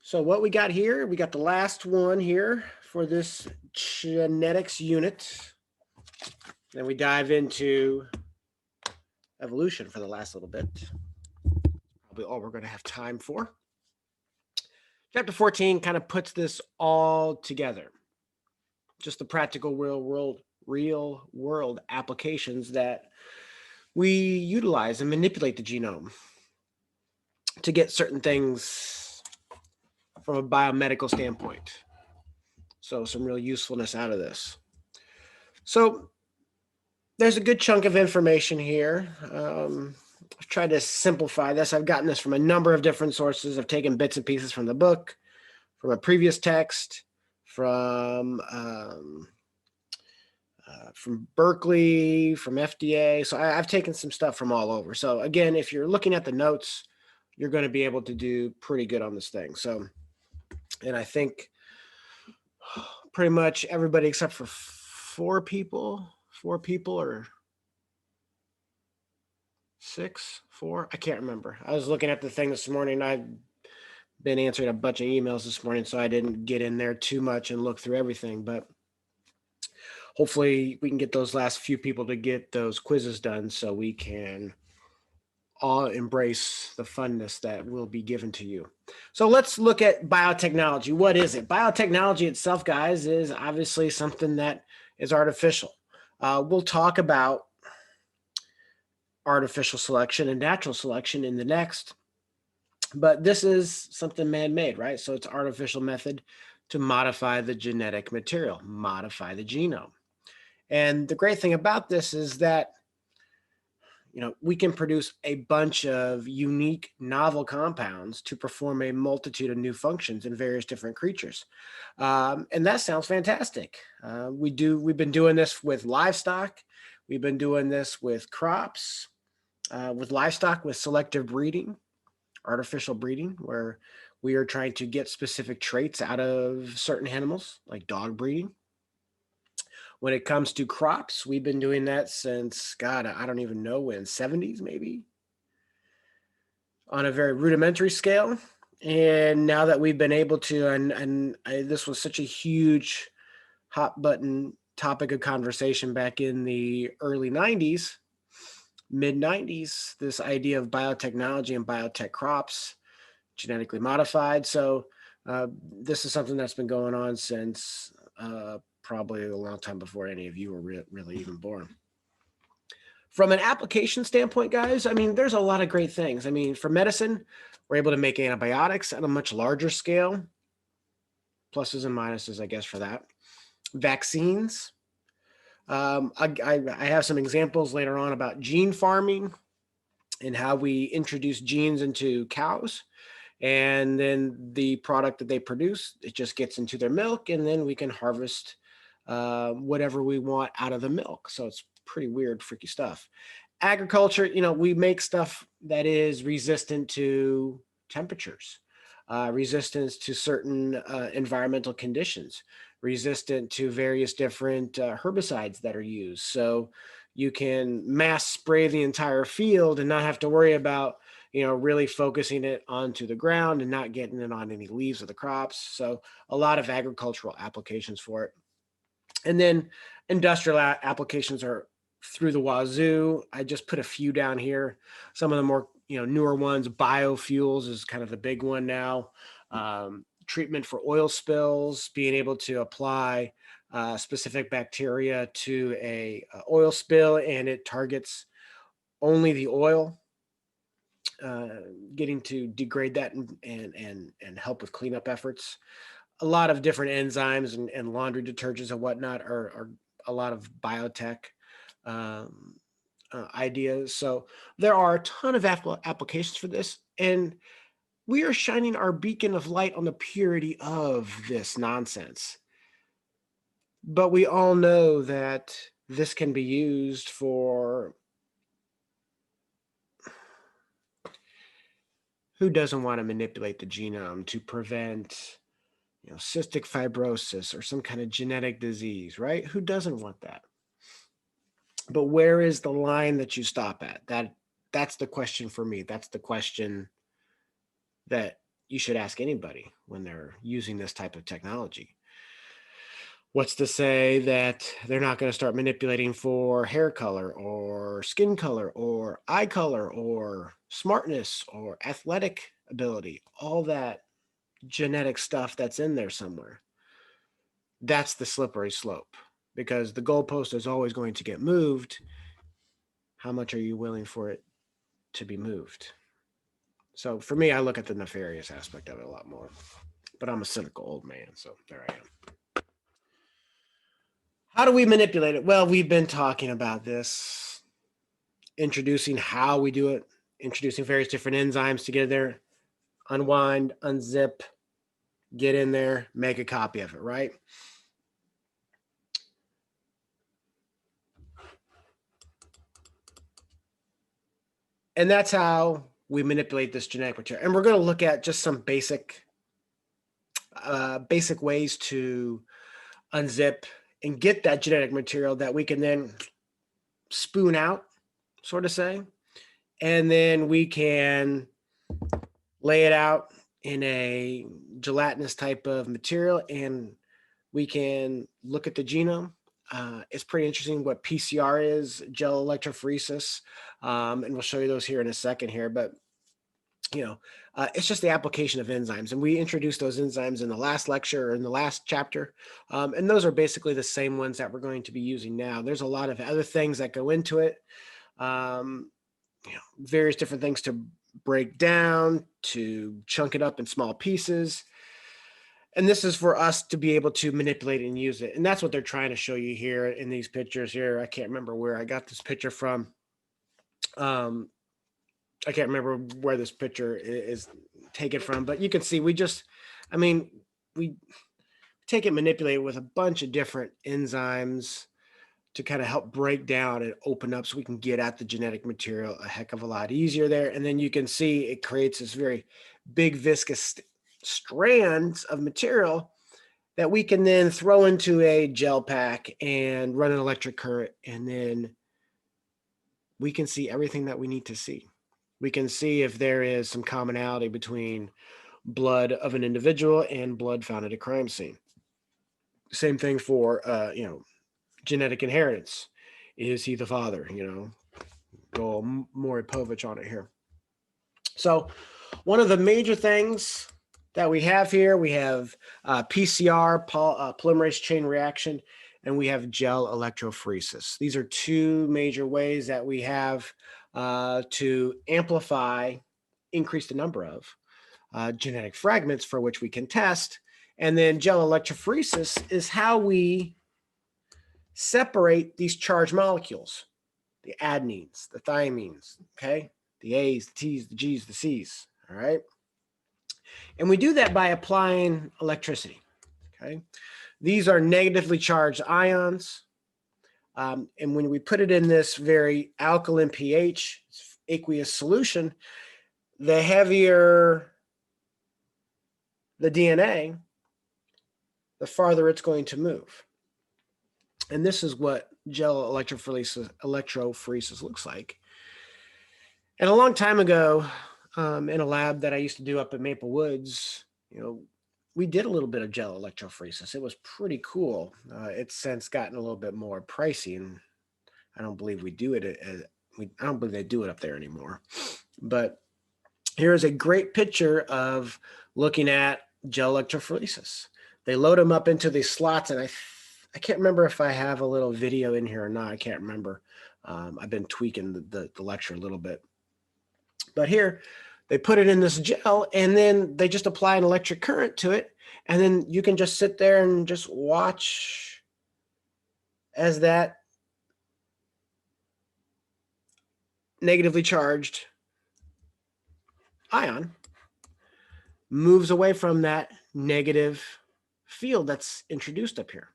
So what we got here, we got the last one here for this genetics unit. Then we dive into evolution for the last little bit. Probably all we're going to have time for. Chapter 14 kind of puts this all together. Just the practical real world applications that we utilize and manipulate the genome to get certain things from a biomedical standpoint. So some real usefulness out of this. So there's a good chunk of information here. I've tried to simplify this. I've gotten this from a number of different sources. I've taken bits and pieces from the book, from a previous text, from Berkeley, from FDA. So I've taken some stuff from all over. So again, if you're looking at the notes, you're going to be able to do pretty good on this thing. So, and I think pretty much everybody except for four people or four, I can't remember. I was looking at the thing this morning. I've been answering a bunch of emails this morning, so I didn't get in there too much and look through everything, but hopefully we can get those last few people to get those quizzes done so we can all embrace the funness that will be given to you. So let's look at biotechnology. What is it? Biotechnology itself, guys, is obviously something that is artificial. We'll talk about artificial selection and natural selection in the next, but this is something man-made, right? So it's artificial method to modify the genetic material, modify the genome. And the great thing about this is that we can produce a bunch of unique novel compounds to perform a multitude of new functions in various different creatures. And that sounds fantastic. We've been doing this with livestock. We've been doing this with crops, with livestock, with selective breeding, artificial breeding, where we are trying to get specific traits out of certain animals, like dog breeding. When it comes to crops, we've been doing that since, God, I don't even know when, 70s maybe, on a very rudimentary scale. And now that we've been able to, this was such a huge hot button topic of conversation back in the early 90s, mid 90s, this idea of biotechnology and biotech crops, genetically modified. So this is something that's been going on since probably a long time before any of you were really even born. From an application standpoint, guys, I mean, there's a lot of great things. I mean, for medicine, we're able to make antibiotics at a much larger scale. Pluses and minuses, I guess, for that. Vaccines. I have some examples later on about gene farming and how we introduce genes into cows. And then the product that they produce, it just gets into their milk, and then we can harvest whatever we want out of the milk. So it's pretty weird, freaky stuff. Agriculture, we make stuff that is resistant to temperatures, resistance to certain environmental conditions, resistant to various different herbicides that are used. So you can mass spray the entire field and not have to worry about really focusing it onto the ground and not getting it on any leaves of the crops. So a lot of agricultural applications for it. And then industrial applications are through the wazoo. I just put a few down here. Some of the more newer ones, biofuels is kind of the big one now. Treatment for oil spills, being able to apply specific bacteria to a oil spill, and it targets only the oil. Getting to degrade that and help with cleanup efforts. A lot of different enzymes and laundry detergents and whatnot are a lot of biotech ideas. So there are a ton of applications for this, and we are shining our beacon of light on the purity of this nonsense. But we all know that this can be used for who doesn't want to manipulate the genome to prevent cystic fibrosis or some kind of genetic disease, right? Who doesn't want that? But where is the line that you stop at? That's the question for me. That's the question that you should ask anybody when they're using this type of technology. What's to say that they're not going to start manipulating for hair color or skin color or eye color or smartness or athletic ability, all that genetic stuff that's in there somewhere? That's the slippery slope, because the goalpost is always going to get moved. How much are you willing for it to be moved? So for me, I look at the nefarious aspect of it a lot more, but I'm a cynical old man, so there I am. How do we manipulate it? Well, we've been talking about this, introducing how we do it, introducing various different enzymes to get in there, unwind, unzip, get in there, make a copy of it, right? And that's how we manipulate this genetic material. And we're going to look at just some basic ways to unzip and get that genetic material that we can then spoon out, sort of say, and then we can lay it out in a gelatinous type of material, and we can look at the genome. It's pretty interesting what PCR is, gel electrophoresis, and we'll show you those here in a second here. But it's just the application of enzymes, and we introduced those enzymes in the last lecture or in the last chapter, and those are basically the same ones that we're going to be using now. There's a lot of other things that go into it, various different things to break down, to chunk it up in small pieces. And this is for us to be able to manipulate and use it. And that's what they're trying to show you here in these pictures here. I can't remember where I got this picture from. I can't remember where this picture is taken from, but you can see we take it, manipulate it with a bunch of different enzymes to kind of help break down and open up so we can get at the genetic material a heck of a lot easier there. And then you can see it creates this very big viscous strands of material that we can then throw into a gel pack and run an electric current, and then we can see everything that we need to see. We can see if there is some commonality between blood of an individual and blood found at a crime scene. Same thing for genetic inheritance. Is he the father? Go Maury Povich on it here. So one of the major things that we have here, we have PCR, polymerase chain reaction, and we have gel electrophoresis. These are two major ways that we have to amplify, increase the number of genetic fragments for which we can test. And then gel electrophoresis is how we separate these charged molecules, the adenines, the thymines, okay? The A's, the T's, the G's, the C's, all right? And we do that by applying electricity, okay? These are negatively charged ions. And when we put it in this very alkaline pH, aqueous solution, the heavier the DNA, the farther it's going to move. And this is what gel electrophoresis looks like. And a long time ago, in a lab that I used to do up at Maple Woods, we did a little bit of gel electrophoresis. It was pretty cool. It's since gotten a little bit more pricey, and I don't believe we do it. I don't believe they do it up there anymore. But here is a great picture of looking at gel electrophoresis. They load them up into these slots, and I can't remember if I have a little video in here or not. I can't remember. I've been tweaking the lecture a little bit. But here, they put it in this gel, and then they just apply an electric current to it, and then you can just sit there and just watch as that negatively charged ion moves away from that negative field that's introduced up here.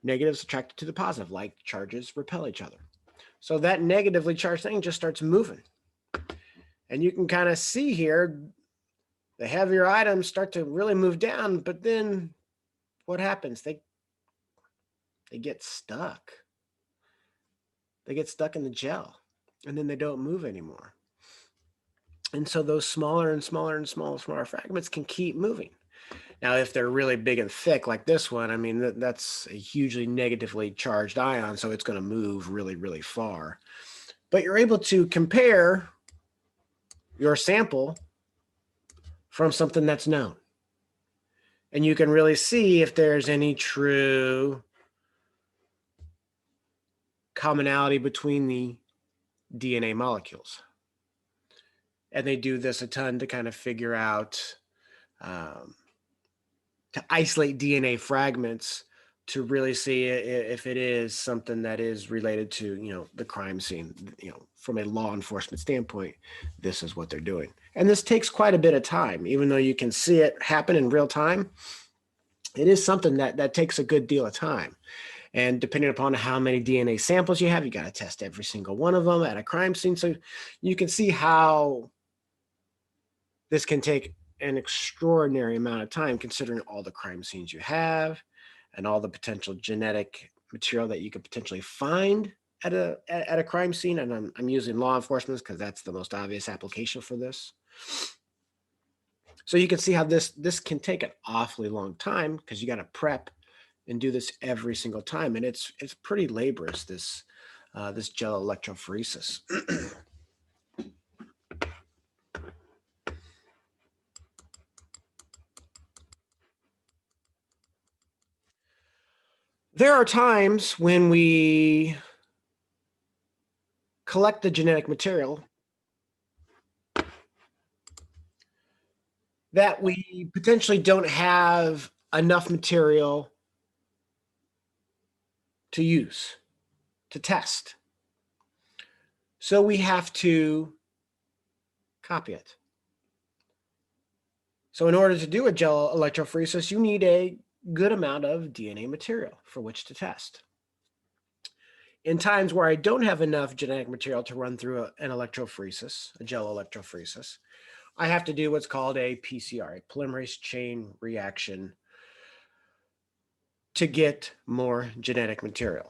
Negatives attracted to the positive, like charges repel each other. So that negatively charged thing just starts moving. And you can kind of see here, the heavier items start to really move down, but then what happens? They get stuck. They get stuck in the gel, and then they don't move anymore. And so those smaller and smaller and smaller fragments can keep moving. Now, if they're really big and thick like this one, I mean, that's a hugely negatively charged ion, so it's going to move really, really far. But you're able to compare your sample from something that's known. And you can really see if there's any true commonality between the DNA molecules. And they do this a ton to kind of figure out, to isolate DNA fragments to really see if it is something that is related to, the crime scene. From a law enforcement standpoint, this is what they're doing. And this takes quite a bit of time, even though you can see it happen in real time. It is something that takes a good deal of time. And depending upon how many DNA samples you have, you got to test every single one of them at a crime scene. So you can see how this can take an extraordinary amount of time considering all the crime scenes you have and all the potential genetic material that you could potentially find at a crime scene. And I'm using law enforcement because that's the most obvious application for this. So you can see how this can take an awfully long time because you got to prep and do this every single time, and it's pretty laborious, this gel electrophoresis. There are times when we collect the genetic material that we potentially don't have enough material to use, to test. So we have to copy it. So in order to do a gel electrophoresis, you need a good amount of DNA material for which to test. In times where I don't have enough genetic material to run through an electrophoresis, a gel electrophoresis, I have to do what's called a PCR, a polymerase chain reaction, to get more genetic material.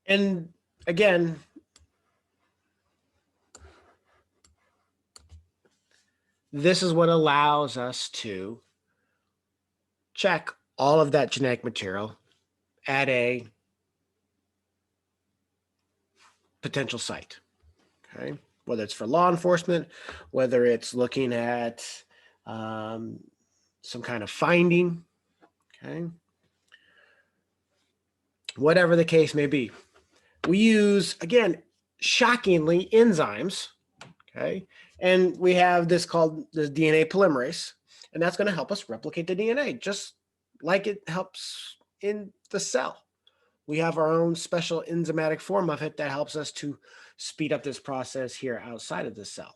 And again, this is what allows us to check all of that genetic material at a potential site, okay? Whether it's for law enforcement, whether it's looking at some kind of finding, okay? Whatever the case may be. We use, again, shockingly, enzymes, okay? And we have this called the DNA polymerase, and that's going to help us replicate the DNA, just like it helps in the cell. We have our own special enzymatic form of it that helps us to speed up this process here outside of the cell.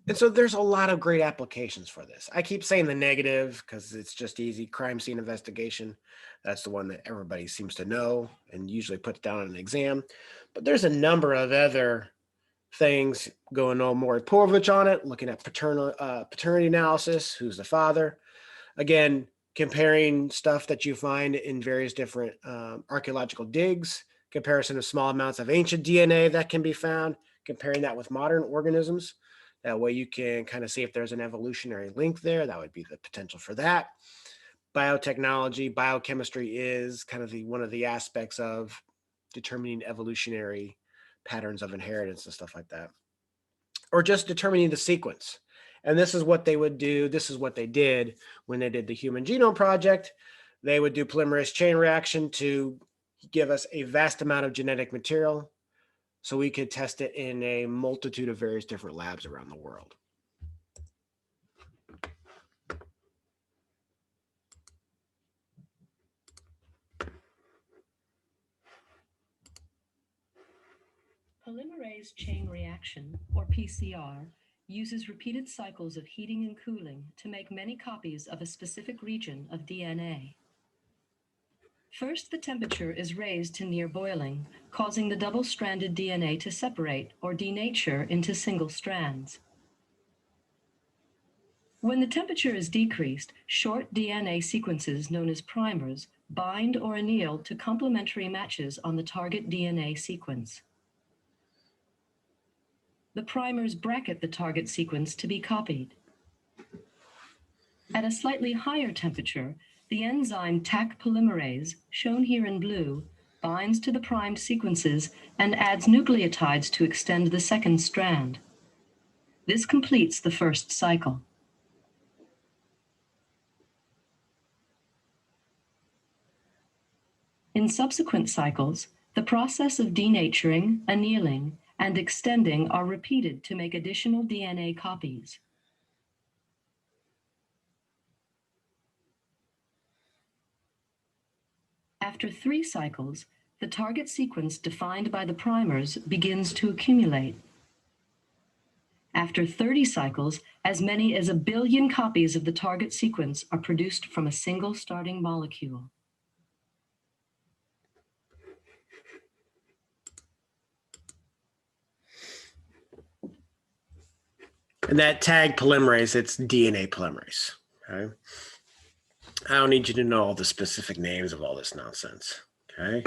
And so there's a lot of great applications for this. I keep saying the negative because it's just easy. Crime scene investigation. That's the one that everybody seems to know and usually puts down on an exam. But there's a number of other things going on more Porovich on it, looking at paternity analysis, who's the father. Again, comparing stuff that you find in various different archaeological digs, comparison of small amounts of ancient DNA that can be found, comparing that with modern organisms. That way you can kind of see if there's an evolutionary link there. That would be the potential for that. Biotechnology, biochemistry is kind of one of the aspects of determining evolutionary patterns of inheritance and stuff like that. Or just determining the sequence. And this is what they would do. This is what they did when they did the Human Genome Project. They would do polymerase chain reaction to give us a vast amount of genetic material so we could test it in a multitude of various different labs around the world. Polymerase chain reaction, or PCR, uses repeated cycles of heating and cooling to make many copies of a specific region of DNA. First, the temperature is raised to near boiling, causing the double-stranded DNA to separate or denature into single strands. When the temperature is decreased, short DNA sequences known as primers bind or anneal to complementary matches on the target DNA sequence. The primers bracket the target sequence to be copied. At a slightly higher temperature, the enzyme Taq polymerase, shown here in blue, binds to the primed sequences and adds nucleotides to extend the second strand. This completes the first cycle. In subsequent cycles, the process of denaturing, annealing, and extending are repeated to make additional DNA copies. After 3 cycles, the target sequence defined by the primers begins to accumulate. After 30 cycles, as many as 1 billion copies of the target sequence are produced from a single starting molecule. And that tag polymerase, it's DNA polymerase. Okay. I don't need you to know all the specific names of all this nonsense. Okay.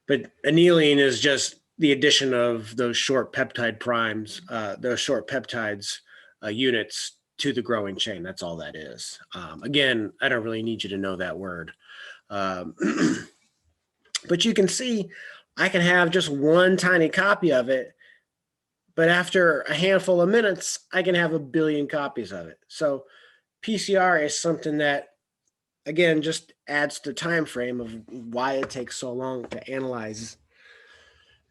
But annealing is just the addition of those short peptide primes, those short peptides units to the growing chain. That's all that is. Again, I don't really need you to know that word. But you can see I can have just one tiny copy of it, but after a handful of minutes, I can have 1 billion copies of it. So PCR is something that, again, just adds the time frame of why it takes so long to analyze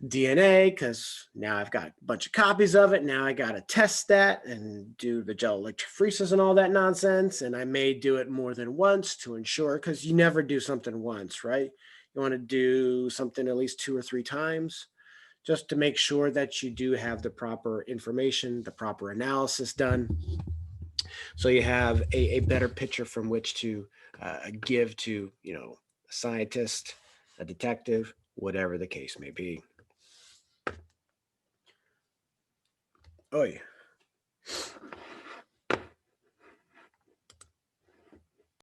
DNA, because now I've got a bunch of copies of it. Now I got to test that and do the gel electrophoresis and all that nonsense. And I may do it more than once to ensure, because you never do something once, right? You want to do something at least 2 or 3 times just to make sure that you do have the proper information, the proper analysis done. So you have a better picture from which to give to, a scientist, a detective, whatever the case may be. Oh, yeah.